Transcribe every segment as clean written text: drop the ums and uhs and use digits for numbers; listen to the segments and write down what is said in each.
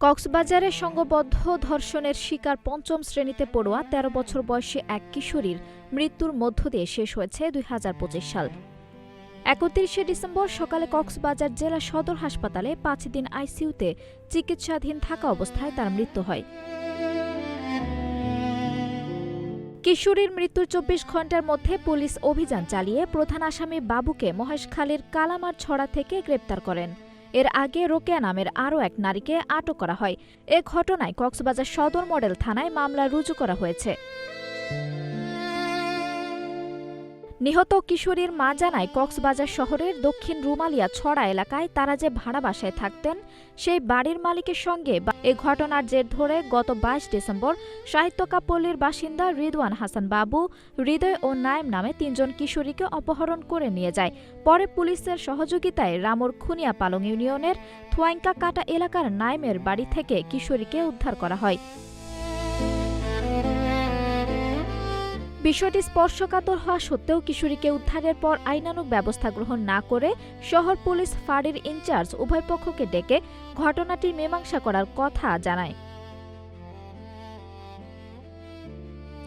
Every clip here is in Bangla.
কক্সবাজারে সংঘবদ্ধ ধর্ষণের শিকার পঞ্চম শ্রেণীতে পড়ুয়া ১৩ বছর বয়সী এক কিশোরীর মৃত্যুর মধ্য দিয়ে শেষ হয়েছে ২০২৫ সাল। ৩১শে ডিসেম্বর সকালে কক্সবাজার জেলা সদর হাসপাতালে ৫ দিন আইসিইউতে চিকিৎসাধীন থাকা অবস্থায় তার মৃত্যু হয়। কিশোরীর মৃত্যুর ২৪ ঘণ্টার মধ্যে পুলিশ অভিযান চালিয়ে প্রধান আসামি বাবুকে মহেশখালীর কালামার ছড়া থেকে গ্রেপ্তার করেন। এর আগে রোকেয়া নামের আরও এক নারীকে আটক করা হয়। এ ঘটনায় কক্সবাজার সদর মডেল থানায় মামলা রুজু করা হয়েছে। নিহত কিশোরীর মা জানায়, কক্সবাজার শহরের দক্ষিণ রুমালিয়া ছড়া এলাকায় তারা যে ভাড়া বাসায় থাকতেন, সেই বাড়ির মালিকের সঙ্গে এ ঘটনার জের ধরে গত ২২ ডিসেম্বর সাহিত্যকাপল্লীর বাসিন্দা রিদওয়ান হাসান বাবু, হৃদয় ও নায়েম নামে ৩ জন কিশোরীকে অপহরণ করে নিয়ে যায়। পরে পুলিশের সহযোগিতায় রামুর খুনিয়া পালং ইউনিয়নের থোয়াইঙ্কা কাটা এলাকার নায়েমের বাড়ি থেকে কিশোরীকে উদ্ধার করা হয়। বিষয়টি স্পর্শকাতর হওয়া সত্ত্বেও কিশোরীকে উদ্ধারের পর আইনানুগ ব্যবস্থা গ্রহণ না করে শহর পুলিশ ফাঁড়ির ইনচার্জ উভয় পক্ষকে ডেকে ঘটনাটি মীমাংসা করার কথা জানায়।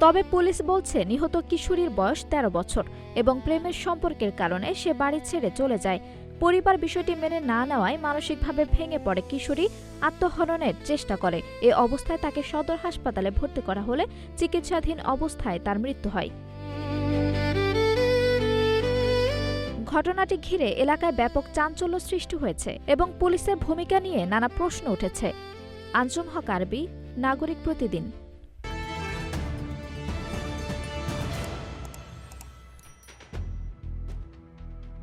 তবে পুলিশ বলছে, নিহত কিশোরীর বয়স ১৩ বছর এবং প্রেমের সম্পর্কের কারণে সে বাড়ি ছেড়ে চলে যায়। পরিবার বিষয়টি মেনে না নেওয়ায় মানসিকভাবে ভেঙে পড়ে কিশোরী, আত্মহননের চেষ্টা করে। এ অবস্থায় তাকে সদর হাসপাতালে ভর্তি করা হলে চিকিৎসাধীন অবস্থায় তার মৃত্যু হয়। ঘটনাটি ঘিরে এলাকায় ব্যাপক চাঞ্চল্য সৃষ্টি হয়েছে এবং পুলিশের ভূমিকা নিয়ে নানা প্রশ্ন উঠেছে। আঞ্জুম হক আরবি, নাগরিক প্রতিদিন।